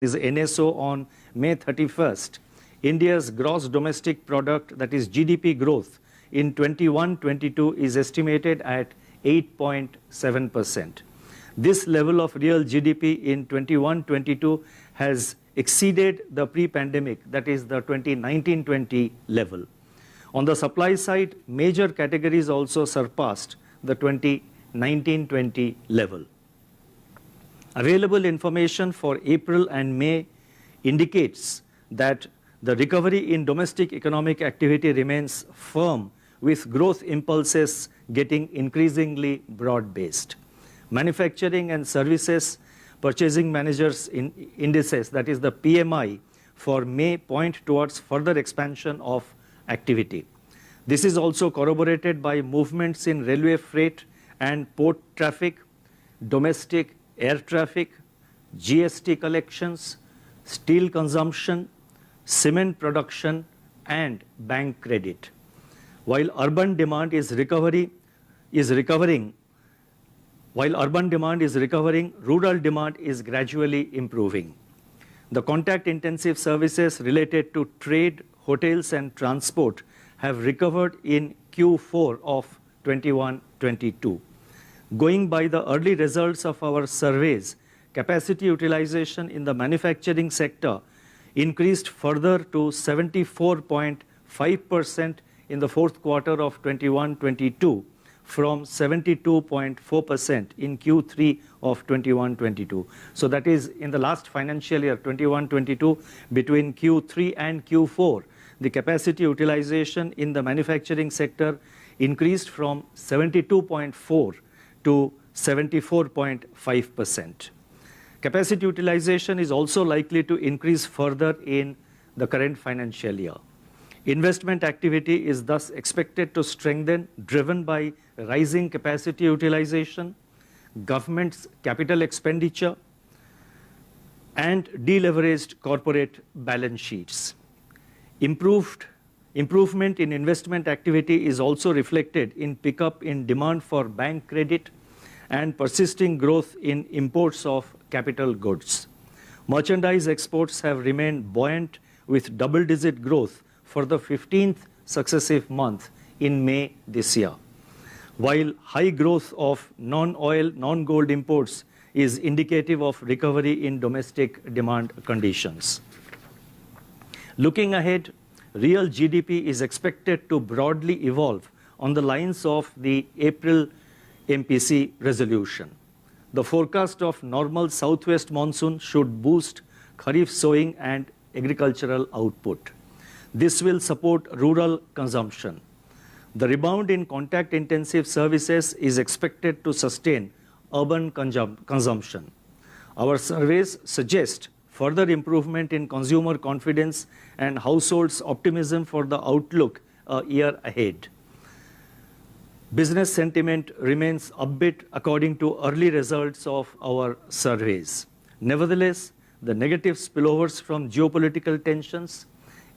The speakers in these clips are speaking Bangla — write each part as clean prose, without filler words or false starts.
is NSO on May 31st, India's gross domestic product, that is GDP growth, in 21-22 is estimated at 8.7%. This level of real GDP in 21-22 has exceeded the pre-pandemic, that is the 2019-20 level. On the supply side, major categories also surpassed the 2019-20 level. Available information for April and May indicates that the recovery in domestic economic activity remains firm, with growth impulses getting increasingly broad-based. Manufacturing and services purchasing managers indices, that is the PMI, for May point towards further expansion of activity. This is also corroborated by movements in railway freight and port traffic, domestic air traffic, GST collections, steel consumption, cement production, and bank credit. While urban demand is recovering, rural demand is gradually improving. The contact-intensive services related to trade, hotels, and transport have recovered in Q4 of 21-22. Going by the early results of our surveys, capacity utilization in the manufacturing sector increased further to 74.5% in the fourth quarter of 21-22 from 72.4% in Q3 of 21-22. So that is in the last financial year 21-22, between Q3 and Q4, the capacity utilization in the manufacturing sector increased from 72.4 to 74.5%. Capacity utilization is also likely to increase further in the current financial year. Investment activity is thus expected to strengthen, driven by rising capacity utilization, government's capital expenditure, and deleveraged corporate balance sheets. Improvement in investment activity is also reflected in pickup in demand for bank credit and persisting growth in imports of capital goods. Merchandise exports have remained buoyant with double-digit growth for the 15th successive month in May this year, while high growth of non-oil, non-gold imports is indicative of recovery in domestic demand conditions. Looking ahead, real GDP is expected to broadly evolve on the lines of the April MPC resolution. The forecast of normal southwest monsoon should boost kharif sowing and agricultural output. This will support rural consumption. The rebound in contact-intensive services is expected to sustain urban consumption. Our surveys suggest further improvement in consumer confidence and households' optimism for the outlook a year ahead. Business sentiment remains upbeat according to early results of our surveys. Nevertheless, the negative spillovers from geopolitical tensions,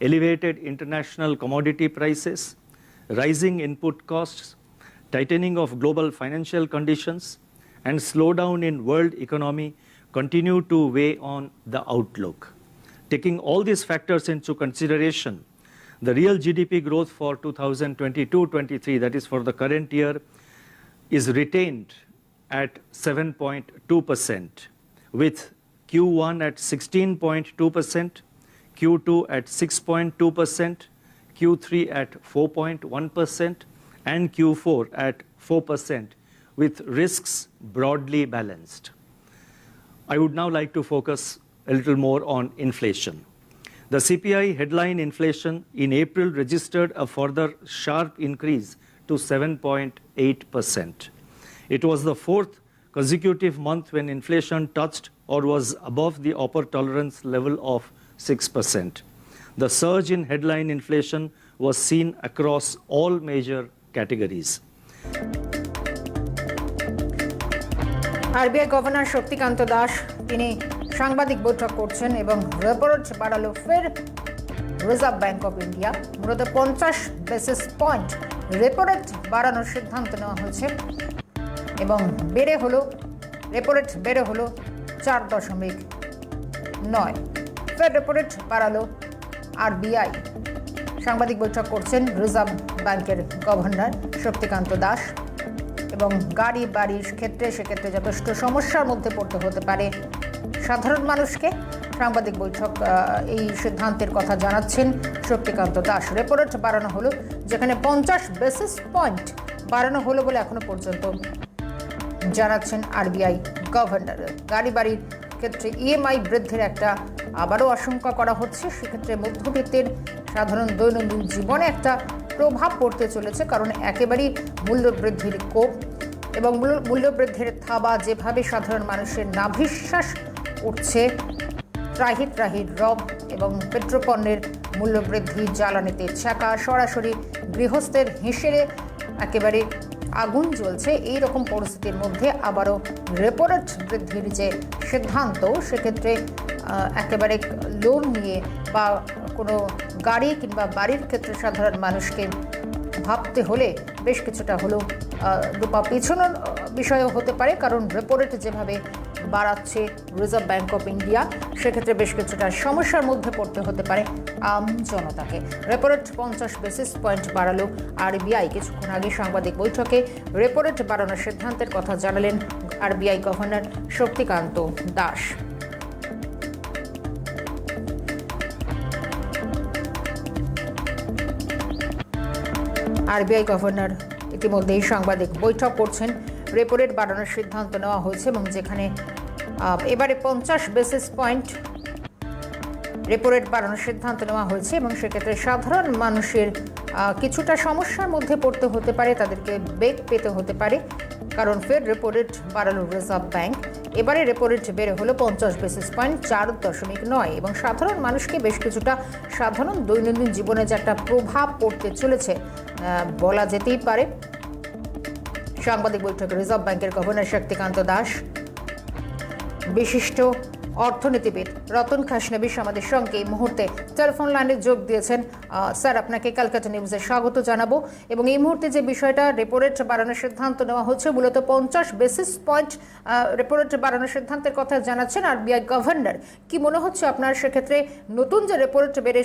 elevated international commodity prices, rising input costs, tightening of global financial conditions, and slowdown in world economy continue to weigh on the outlook. Taking all these factors into consideration, the real GDP growth for 2022-23, that is for the current year, is retained at 7.2%, with Q1 at 16.2%, Q2 at 6.2%, Q3 at 4.1%, and Q4 at 4%, with risks broadly balanced. I would now like to focus a little more on inflation. The CPI headline inflation in April registered a further sharp increase to 7.8%. It was the fourth consecutive month when inflation touched or was above the upper tolerance level of 6%. The surge in headline inflation was seen across all major categories. RBI governor Shaktikanta Das তিনি সাংবাদিক বৈঠক করছেন এবং রেপো রেট বাড়ালো ফের রিজার্ভ ব্যাংক অফ ইন্ডিয়া। মূলত 50 বেসিস পয়েন্ট রেপো রেট বাড়ানোর সিদ্ধান্ত নেওয়া হয়েছে এবং রেপো রেট বেড়ে হলো 4.2 নয়। ফের রেপো রেট বাড়ালো আরবিআই। সাংবাদিক বৈঠক করছেন রিজার্ভ ব্যাংকের গভর্নর শক্তিকান্ত দাস এবং গাড়ি বাড়ির ক্ষেত্রে সেক্ষেত্রে যথেষ্ট সমস্যার মধ্যে পড়তে হতে পারে সাধারণ মানুষকে। সাংবাদিক বৈঠক এই সিদ্ধান্তের কথা জানাচ্ছেন শক্তিকান্ত দাস। রেপো রেট বাড়ানো হলো, যেখানে 50 বেসিস পয়েন্ট বাড়ানো হলো বলে এখনো পর্যন্ত জানাচ্ছেন আরবিআই গভর্নর। গাড়ি বাড়ির ক্ষেত্রে ইএমআই বৃদ্ধির একটা আবারও আশঙ্কা করা হচ্ছে, সেক্ষেত্রে মধ্যবিত্তের সাধারণ দৈনন্দিন জীবনে একটা প্রভাব পড়তে চলেছে, কারণ একেবারেই মূল্যবৃদ্ধির কোপ এবং মূল্যবৃদ্ধির থাবা যেভাবে সাধারণ মানুষের নাভিশ্বাস উঠছে, ত্রাহি ত্রাহি রব এবং পেট্রোপণ্যের মূল্যবৃদ্ধি, জ্বালানিতে ছ্যাঁকা, সরাসরি গৃহস্থের হিসেবে একেবারে আগুন জ্বলছে। এই রকম পরিস্থিতির মধ্যে আবারও রেপো রেট বৃদ্ধির যে সিদ্ধান্ত, সেক্ষেত্রে একেবারে লোন নিয়ে বা কোনো গাড়ি কিংবা বাড়ির ক্ষেত্রে সাধারণ মানুষকে ভাবতে হলে বেশ কিছুটা হলেও দুপা পিছনের বিষয়ও হতে পারে, কারণ রেপো রেট যেভাবে বাড়াচ্ছে রিজার্ভ ব্যাংক অফ ইন্ডিয়া, সেক্ষেত্রে বেশ কিছুটা সমস্যার মধ্যে পড়তে হতে পারে আম জনতাকে। রেপো রেট 50 বেসিস পয়েন্ট বাড়ালো আরবিআই। কিছুক্ষণ আগে সাংবাদিক বৈঠকে রেপো রেট বাড়ানোর সিদ্ধান্তের কথা জানালেন RBI governor Shaktikanta Das. RBI governor ইতিমধ্যেই সাংবাদিক বৈঠক করছেন। রেপো রেট বাড়ানোর সিদ্ধান্ত নেওয়া হয়েছে এবং যেখানে এবারে 50 বেসিস পয়েন্ট রেপো রেট বাড়ানোর সিদ্ধান্ত নেওয়া হয়েছে এবং সেক্ষেত্রে সাধারণ মানুষের কিছুটা সমস্যার মধ্যে পড়তে হতে পারে, তাদেরকে বেগ পেতে হতে পারে, কারণ ফের রেপো রেট বাড়ালো রিজার্ভ ব্যাংক। এবারে রেপো রেট বেড়ে হলো 50 বেসিস পয়েন্ট 4.9 এবং সাধারণ মানুষকে বেশ কিছুটা সাধারণ দৈনন্দিন জীবনে যে একটা প্রভাব পড়তে চলেছে বলা যেতেই পারে। সাংবাদিক বৈঠকে রিজার্ভ ব্যাংকের গভর্নর শক্তিকান্ত দাস, বিশিষ্ট অর্থনীতিবিদ রতন খাসনবিশ আমাদের সঙ্গে এই মুহূর্তে টেলিফোন লাইনে যোগ দিয়েছেন। স্যার, আপনাকে ক্যালকাটা নিউজে স্বাগত জানাবো। এবং এই মুহূর্তে যে বিষয়টা রেপো রেট বাড়ানোর সিদ্ধান্ত নেওয়া হচ্ছে, মূলত 50 বেসিস পয়েন্ট রেপো রেট বাড়ানোর সিদ্ধান্তের কথা জানাচ্ছেন আরবিআই গভর্নর। কি মনে হচ্ছে আপনার, সেক্ষেত্রে নতুন যে রেপো রেট বেড়ে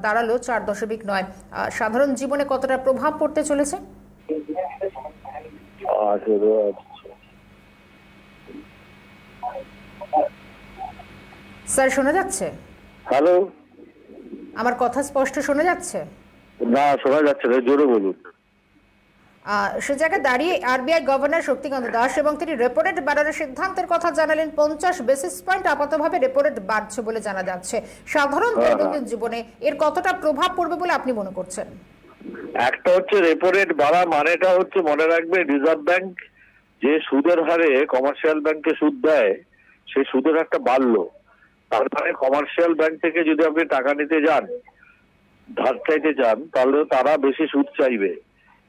দাঁড়ালো 4.9, সাধারণ জীবনে কতটা প্রভাব পড়তে চলেছে? স্যার, শোনা যাচ্ছে? হ্যালো, আমার কথা স্পষ্ট শোনা যাচ্ছে? না, শোনা যাচ্ছে না, জোরে বলুন। সে জায়গায় দাঁড়িয়ে আরবিআই গভর্নর শক্তিকান্ত দাস এবং তিনি রেপো রেট বাড়ানোর সিদ্ধান্তের কথা জানালেন। 50 বেসিস পয়েন্ট আপাতভাবে রেপো রেট বাড়ছে বলে জানা যাচ্ছে। সাধারণ দৈনন্দিন জীবনে এর কতটা প্রভাব পড়বে বলে আপনি মনে করছেন? একটা হচ্ছে রেপো রেট বাড়া মানেটা হচ্ছে, মনে রাখবে, রিজার্ভ ব্যাংক যে সুদের হারে কমার্শিয়াল ব্যাংকে সুদ দেয়, সেই সুদের হারটা বাড়লো। তার মানে কমার্শিয়াল ব্যাংক থেকে যদি আপনি টাকা নিতে যান, ধার চাইতে চান, তাহলে তারা বেশি সুদ চাইবে।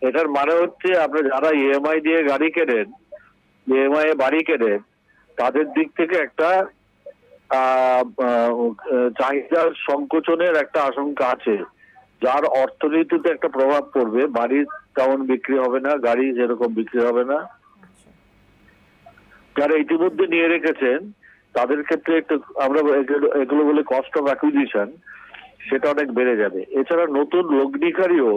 এটার মানে হচ্ছে আপনি যারা ইএমআই দিয়ে গাড়ি কেনেন, ইএমআই এ বাড়ি কেনেন, তাদের দিক থেকে একটা চাহিদার সংকোচনের একটা আশঙ্কা আছে, যার অর্থনীতিতে একটা প্রভাব পড়বে। বাড়ি তেমন বিক্রি হবে না, গাড়ি যেরকম বিক্রি হবে না। যারা ইতিমধ্যে নিয়ে রেখেছেন তাদের ক্ষেত্রে একটু আমরা এগুলো বলে কস্ট অফ অ্যাকুইজিশন, সেটা অনেক বেড়ে যাবে। এছাড়া নতুন লগ্নিকারীও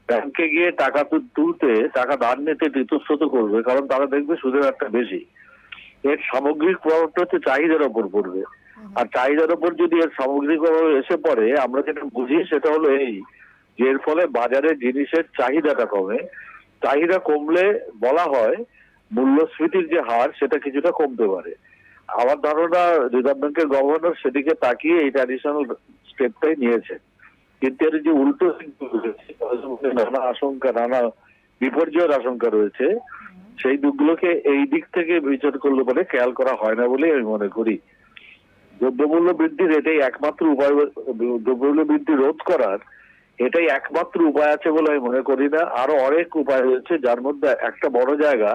ব্যাংকে গিয়ে টাকা তুলতে, টাকা ধার নিতে ইতস্তত করবে, কারণ তারা দেখবে সুদের হারটা বেশি। এর সামগ্রিক প্রভাবটা হচ্ছে চাহিদার ওপর পড়বে। আর চাহিদার ওপর যদি এর সামগ্রিক প্রভাব এসে পড়ে, আমরা যেটা বুঝি সেটা হলো এই, যে এর ফলে বাজারে জিনিসের চাহিদাটা কমে। চাহিদা কমলে বলা হয় মূল্যস্ফীতির যে হার, সেটা কিছুটা কমতে পারে। আমার ধারণা রিজার্ভ ব্যাংকের গভর্নর সেদিকে তাকিয়ে এই ট্র্যাডিশনাল স্টেপটাই নিয়েছে। কিন্তু এর যে উল্টো নানা আশঙ্কা, নানা বিপর্যয়ের আশঙ্কা রয়েছে, সেই দিকগুলোকে এই দিক থেকে বিচার করলে পরে খেয়াল করা হয় না বলে আমি মনে করি। দ্রব্যমূল্য বৃদ্ধির এটাই একমাত্র উপায়, দ্রব্যমূল্য বৃদ্ধি রোধ করার এটাই একমাত্র উপায় আছে বলে আমি মনে করি না। আরো অনেক উপায় রয়েছে, যার মধ্যে একটা বড় জায়গা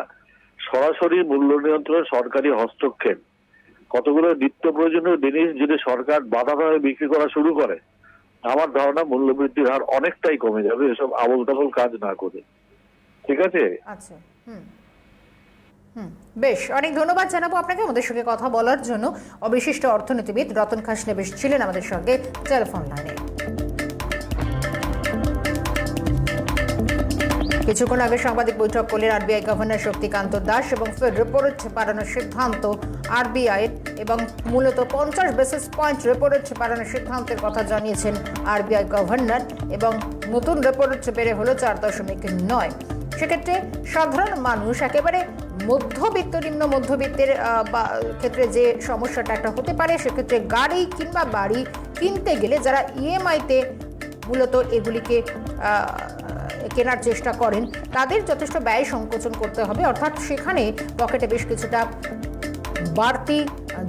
সরাসরি মূল্য নিয়ন্ত্রণের সরকারি হস্তক্ষেপ। কতগুলো নিত্য প্রয়োজনীয় জিনিস যদি সরকার বাধাভাবে বিক্রি করা শুরু করে, আমার ধারণা মূল্যবৃদ্ধির হার অনেকটাই কমে যাবে, এসব আবল তাবল কাজ না করে। ঠিক আছে? আচ্ছা, বেশ, অনেক ধন্যবাদ জানাবো আপনাকে আমাদের সঙ্গে কথা বলার জন্য। অবিশিষ্ট অর্থনীতিবিদ রতন খাসনেবিশ ছিলেন আমাদের সঙ্গে টেলিফোন লাইনে। কিছুক্ষণ আগে সাংবাদিক বৈঠক করলেন আরবিআই গভর্নর শক্তিকান্ত দাস এবং ফেড রেপো রেট বাড়ানোর সিদ্ধান্ত আরবিআই এবং মূলত 50 বেসিস পয়েন্ট রেপো রেট বাড়ানোর সিদ্ধান্তের কথা জানিয়েছেন আরবিআই গভর্নর এবং নতুন রেপো রেট বেড়ে হলো 4.9। সেক্ষেত্রে সাধারণ মানুষ একেবারে মধ্যবিত্ত নিম্ন মধ্যবিত্তের ক্ষেত্রে যে সমস্যাটা একটা হতে পারে, সেক্ষেত্রে গাড়ি কিংবা বাড়ি কিনতে গেলে যারা ইএমআইতে মূলত এগুলিকে কেনার চেষ্টা করেন তাদের যথেষ্ট ব্যয় সংকোচন করতে হবে, অর্থাৎ সেখানে পকেটে বেশ কিছুটা বাড়তি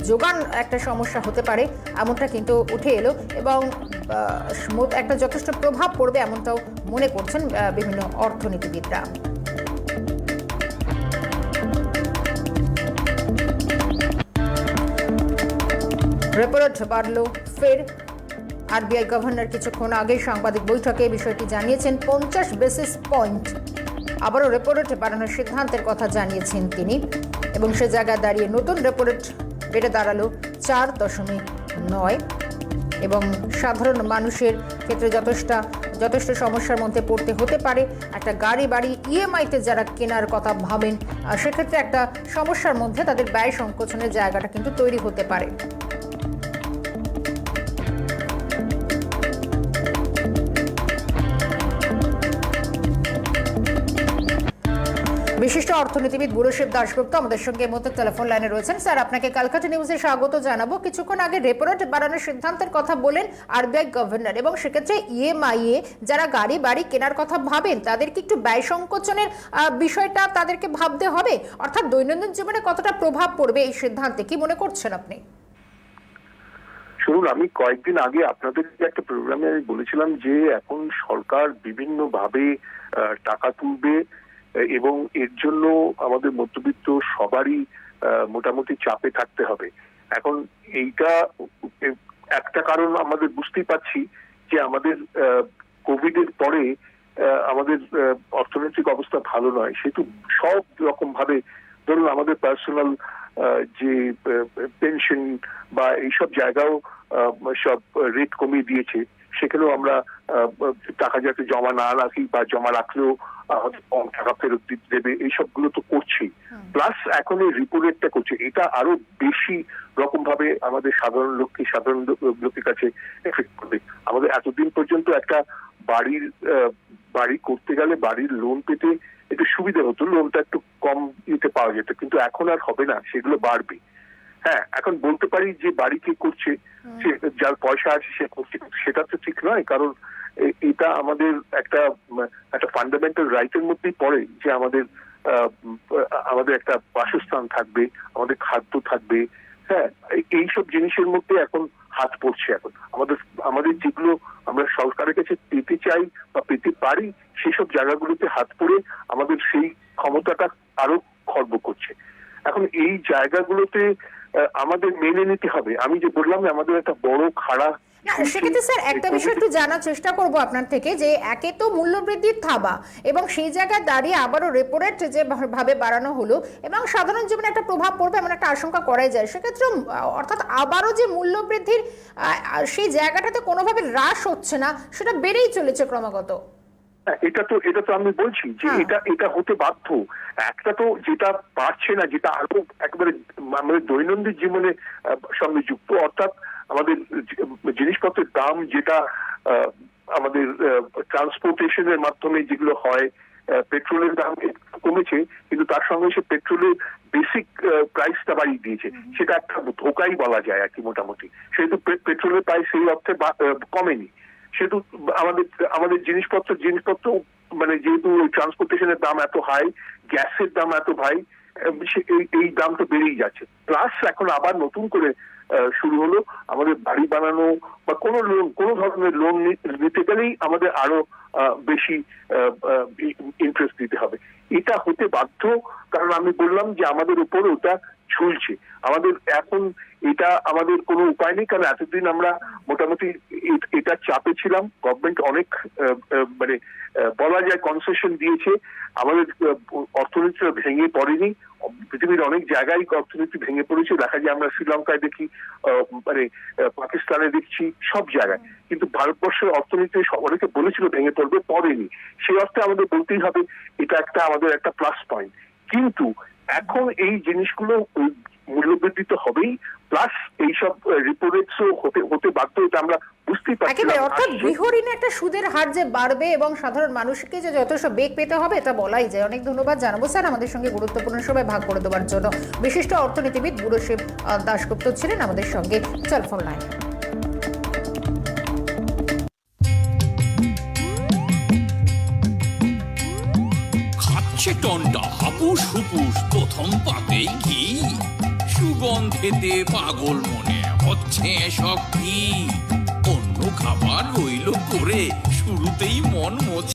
যোগান একটা সমস্যা হতে পারে এমনটা কিন্তু উঠে এলো এবং একটা যথেষ্ট প্রভাব পড়বে এমনটাও মনে করছেন বিভিন্ন অর্থনীতিবিদরা। রেপো রেট বাড়ল ফের। আরবিআই গভর্নর কিছুক্ষণ আগে সাংবাদিক বৈঠকে বিষয়টি জানিয়েছেন। 50 বেসিস পয়েন্ট আবারও রেপো রেট বাড়ানোর সিদ্ধান্তের কথা জানিয়েছেন তিনি এবং সে জায়গায় দাঁড়িয়ে নতুন রেপো রেট বেড়ে দাঁড়ালো 4.9 এবং সাধারণ মানুষের ক্ষেত্রে যথেষ্ট সমস্যার মধ্যে পড়তে হতে পারে। একটা গাড়ি বাড়ি ইএমআইতে যারা কেনার কথা ভাবেন সেক্ষেত্রে একটা সমস্যার মধ্যে তাদের ব্যয় সংকোচনের জায়গাটা কিন্তু তৈরি হতে পারে। বিশিষ্ট অর্থনীতিবিদ বুড়োশিব দাশগুপ্ত আমাদের সঙ্গে মতো টেলিফোন লাইনে রয়েছেন। স্যার, আপনাকে ক্যালকাটা নিউজে স্বাগত জানাবো। কিছুক্ষণ আগে রেপো রেট বাড়ানোর সিদ্ধান্তের কথা বলেন আরবিআই গভর্নর এবং সেক্ষেত্রে ইএমআই এ যারা গাড়ি বাড়ি কেনার কথা ভাবেন তাদেরকে একটু ব্যয় সংকোচনের বিষয়টা তাদেরকে ভাবতে হবে, অর্থাৎ দৈনন্দিন জীবনে কতটা প্রভাব পড়বে এই সিদ্ধান্তে, কি মনে করছেন আপনি? শুনুন, আমি কয়েকদিন আগে আপনাদের একটা প্রোগ্রামে আমি বলেছিলাম যে এখন সরকার বিভিন্ন ভাবে টাকা তুলবে এবং এর জন্য আমাদের মধ্যবিত্ত সবারই মোটামুটি চাপে থাকতে হবে। এখন এইটা একটা কারণ আমাদের বুঝতেই পারছি যে আমাদের কোভিড এর পরে আমাদের অর্থনৈতিক অবস্থা ভালো নয়, সেহেতু সব রকম ভাবে ধরুন আমাদের পার্সোনাল যে পেনশন বা এইসব জায়গাও সব রেট কমিয়ে দিয়েছে, সেখানেও আমরা টাকা যাতে জমা না রাখি বা জমা রাখলেও কম টাকা ফেরত দেবে, এইসবগুলো তো করছেই। প্লাস এখন এই রিপো রেটটা করছে, এটা আরো বেশি রকম ভাবে আমাদের সাধারণ লোকের কাছে এফেক্ট করবে। আমাদের এতদিন পর্যন্ত একটা বাড়ি করতে গেলে বাড়ির লোন পেতে একটু সুবিধা হতো, লোনটা একটু কম দিতে পাওয়া যেত, কিন্তু এখন আর হবে না, সেগুলো বাড়বে। হ্যাঁ, এখন বলতে পারি যে বাড়ি কে করছে, সে যার পয়সা আছে সে করছে, সেটা তো ঠিক নয়, কারণ এটা আমাদের একটা ফান্ডামেন্টাল রাইটের মধ্যেই পড়ে যে আমাদের একটা বাসস্থান থাকবে, আমাদের খাদ্য থাকবে। হ্যাঁ, এইসব জিনিসের মধ্যে এখন হাত পড়ছে। এখন আমাদের যেগুলো আমরা সরকারের কাছে পেতে চাই বা পেতে পারি সেসব জায়গাগুলোতে হাত পড়ে আমাদের সেই ক্ষমতাটা আরো খর্ব করছে। এখন এই জায়গাগুলোতে আমাদের মেনে নিতে হবে। আমি যে বললাম আমাদের একটা বড় খাড়া। সেক্ষেত্রে স্যার একটা বিষয় একটু জানার চেষ্টা করব আপনার থেকে, যে একে তো মূল্যবৃদ্ধির থাবা এবং সেই জায়গায় দাঁড়িয়ে আবারও রেপো রেট যে ভাবে বাড়ানো হলো এবং সাধারণ জীবনে একটা প্রভাব পড়বে এমন একটা আশঙ্কা করাই যায়, সেক্ষেত্রে অর্থাৎ আবারও যে মূল্যবৃদ্ধির সেই জায়গাটাতে কোনোভাবে হ্রাস হচ্ছে না, সেটা বেড়েই চলেছে ক্রমাগত। এটা তো আমি বলছি যে এটা হতে বাধ্য। একটা তো যেটা পারছে না, যেটা আরো একেবারে আমাদের দৈনন্দিন জীবনে সঙ্গে যুক্ত, অর্থাৎ আমাদের জিনিসপত্রের দাম, যেটা আমাদের ট্রান্সপোর্টেশনের মাধ্যমে যেগুলো হয়, পেট্রোলের দাম কমেছে কিন্তু তার সঙ্গে সে পেট্রোলের বেসিক প্রাইসটা বাড়িয়ে দিয়েছে, সেটা একটা ধোকাই বলা যায় আর কি মোটামুটি। সেহেতু পেট্রোলের প্রাইস সেই অর্থে কমেনি, সেহেতু আমাদের জিনিসপত্র মানে যেহেতু ট্রান্সপোর্টেশনের দাম এত হাই, গ্যাসের দাম এত ভাই, এই দাম তো বেড়েই যাচ্ছে। প্লাস এখন আবার নতুন করে শুরু হলো আমাদের বাড়ি বানানো বা কোনো ধরনের লোন নিতে গেলেই আমাদের আরো বেশি ইন্টারেস্ট দিতে হবে। এটা হতে বাধ্য, কারণ আমি বললাম যে আমাদের উপর ওটা ঝুলছে। আমাদের এখন এটা আমাদের কোনো উপায় নেই, কারণ এতদিন আমরা মোটামুটি এটা চাপে ছিলাম। গভর্নমেন্ট অনেক মানে বলা যায় কনসেশন দিয়েছে, আমাদের অর্থনীতিটা ভেঙে পড়েনি। পৃথিবীর অনেক জায়গায় অর্থনীতি ভেঙে পড়েছে, দেখা যায় আমরা শ্রীলঙ্কায় দেখি, মানে পাকিস্তানে দেখছি, সব জায়গায়। কিন্তু ভারতবর্ষের অর্থনীতি অনেকে বলেছিল ভেঙে পড়বে, পড়েনি। সেই অর্থে আমাদের বলতেই হবে এটা আমাদের একটা প্লাস পয়েন্ট। কিন্তু এখন এই জিনিসগুলো মূল্যবৃদ্ধি তো হবেই, প্লাস এইসব রিপো রেটসও হতে বাধ্য, এটা আমরা বুঝতেই পারছি। একেবারে, অর্থাৎ গৃহঋণে একটা সুদের হার যে বাড়বে এবং সাধারণ মানুষকে যে যথেষ্ট বেগ পেতে হবে এটা বলাই যায়। অনেক ধন্যবাদ জানাবো স্যার আমাদের সঙ্গে গুরুত্বপূর্ণ সময় ভাগ করে দেওয়ার জন্য। বিশিষ্ট অর্থনীতিবিদ বুড়োশিব দাশগুপ্ত ছিলেন আমাদের সঙ্গে টেলিফোন লাইনে। খাচ্ছে টনটা হাপুস হুপুস, প্রথম পাতেই ঘি, সুগন্ধেতে পাগল মনে হচ্ছে সব কি, অন্য খাবার রইল করে শুরুতেই মন মোছে।